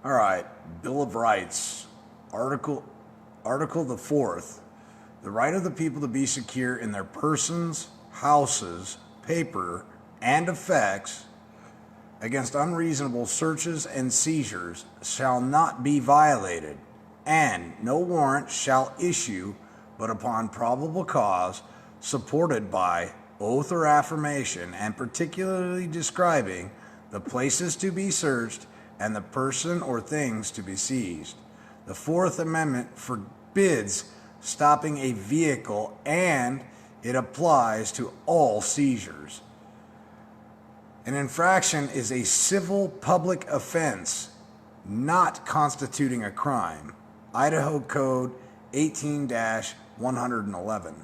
All right, Bill of Rights, Article the Fourth. The right of the people to be secure in their persons, houses, paper, and effects against unreasonable searches and seizures shall not be violated, and no warrant shall issue but upon probable cause, supported by oath or affirmation, and particularly describing the places to be searched and the person or things to be seized. The Fourth Amendment forbids stopping a vehicle, and it applies to all seizures. An infraction is a civil public offense, not constituting a crime. Idaho Code 18-111.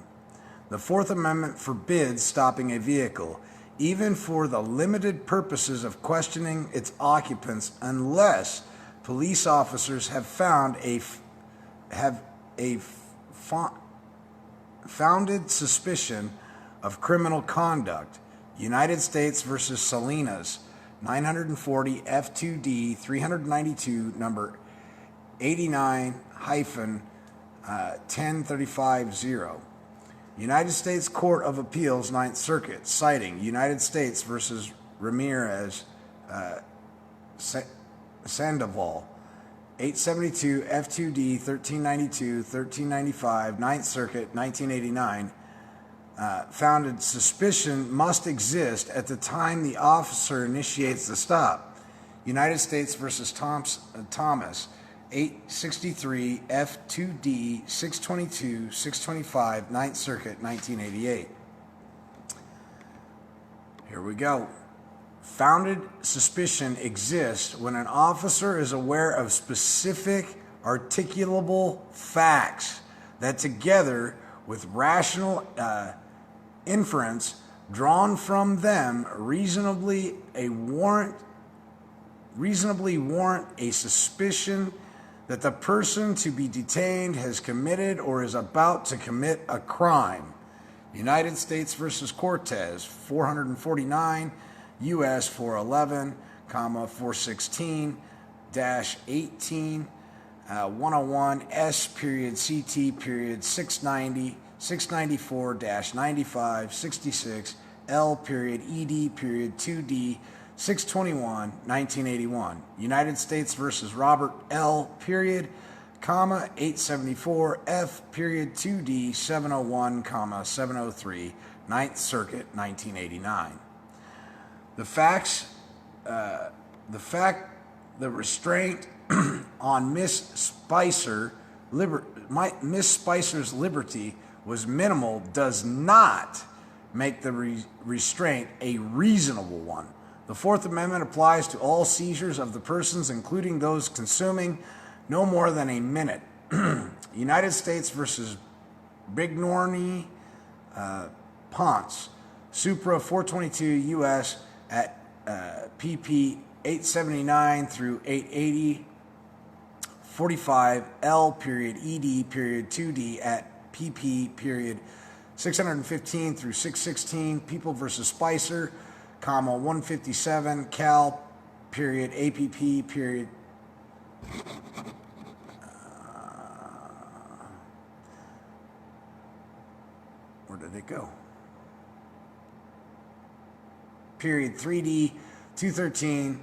The Fourth Amendment forbids stopping a vehicle, even for the limited purposes of questioning its occupants, unless police officers have founded suspicion of criminal conduct. United States versus Salinas, 940 F2D 392, number 89-10350. United States Court of Appeals, Ninth Circuit, citing United States versus Ramirez Sandoval, 872 F2D 1392, 1395, Ninth Circuit, 1989, founded suspicion must exist at the time the officer initiates the stop. United States versus Thomas, 863 F2D 622, 625, Ninth Circuit, 1988. Here we go. Founded suspicion exists when an officer is aware of specific articulable facts that, together with rational inference drawn from them, reasonably warrant a suspicion that the person to be detained has committed or is about to commit a crime. United States versus Cortez, 449 U.S. 411, 416-18, 101 S period CT period 690, 694-95, 66 L period ED period 2D 621, 1981. United States versus Robert L. period, 874 F period 2D 701, 703, Ninth Circuit, 1989. The restraint on Miss Spicer's liberty was minimal does not make the restraint a reasonable one. The Fourth Amendment applies to all seizures of the persons, including those consuming no more than a minute. United States versus Brignoni Ponce, Supra 422 U.S. at pp. 879 through 880, 45 L period ED period 2D at pp. period 615 through 616, People versus Spicer, 157 Cal period APP period where did it go? Period 3D 213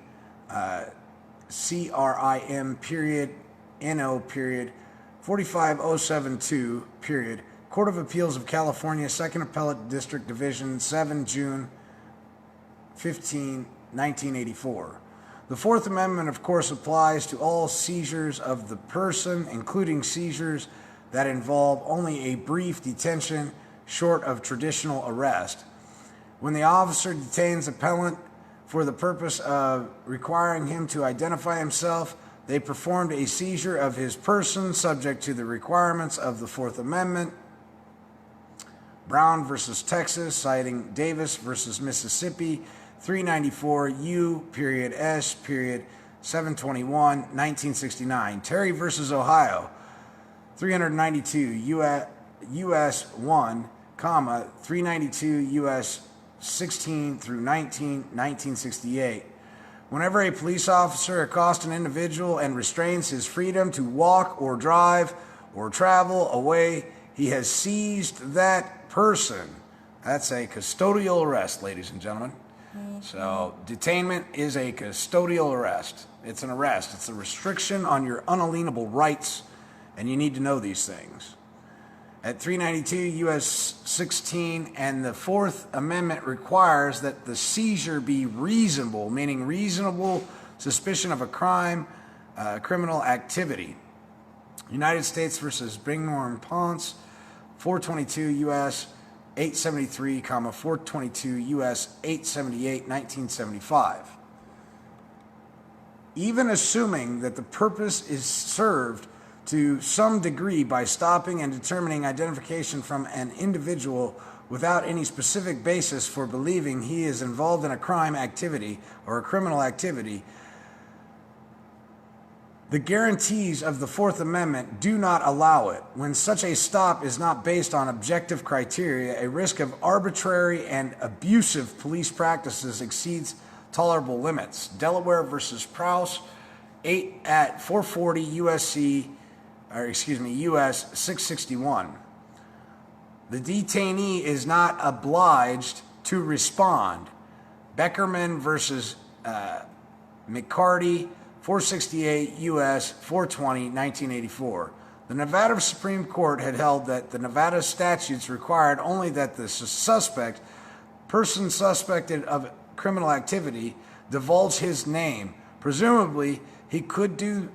CRIM period NO period 45072 period Court of Appeals of California, 2nd Appellate District Division, 7 June 15, 1984. The Fourth Amendment, of course, applies to all seizures of the person, including seizures that involve only a brief detention short of traditional arrest. When the officer detains an appellant for the purpose of requiring him to identify himself, they performed a seizure of his person subject to the requirements of the Fourth Amendment. Brown versus Texas, citing Davis versus Mississippi, 394 U period S period 721, 1969. Terry versus Ohio, 392 U.S. 1, 392 U.S. 16 through 19, 1968. Whenever a police officer accosts an individual and restrains his freedom to walk or drive or travel away, he has seized that person. That's a custodial arrest, ladies and gentlemen. So detainment is a custodial arrest. It's an arrest. It's a restriction on your unalienable rights, and you need to know these things. At 392 U.S. 16, and the Fourth Amendment requires that the seizure be reasonable, meaning reasonable suspicion of a crime, criminal activity. United States versus Bingham Ponce, 422 U.S. 873, 422 U.S. 878, 1975. Even assuming that the purpose is served to some degree by stopping and determining identification from an individual without any specific basis for believing he is involved in a crime activity or a criminal activity, the guarantees of the Fourth Amendment do not allow it. When such a stop is not based on objective criteria, a risk of arbitrary and abusive police practices exceeds tolerable limits. Delaware versus Prowse, 8 at 440 U.S. 661. The detainee is not obliged to respond. Beckerman versus McCarty, 468 U.S. 420, 1984. The Nevada Supreme Court had held that the Nevada statutes required only that the person suspected of criminal activity divulge his name. Presumably, he could do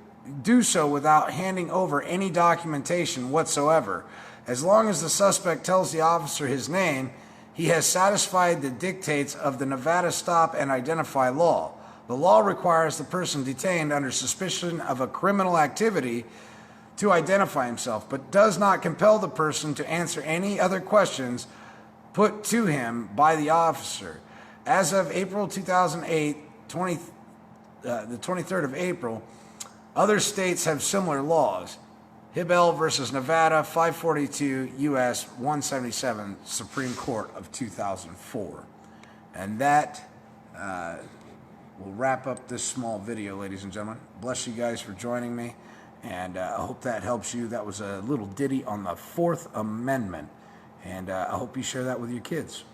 so without handing over any documentation whatsoever. As long as the suspect tells the officer his name, he has satisfied the dictates of the Nevada Stop and Identify law. The law requires the person detained under suspicion of a criminal activity to identify himself, but does not compel the person to answer any other questions put to him by the officer. As of April 2008, the 23rd of April, other states have similar laws. Hibel versus Nevada, 542 U.S. 177, Supreme Court of 2004. And that will wrap up this small video, ladies and gentlemen. Bless you guys for joining me, and I hope that helps you. That was a little ditty on the Fourth Amendment, and I hope you share that with your kids.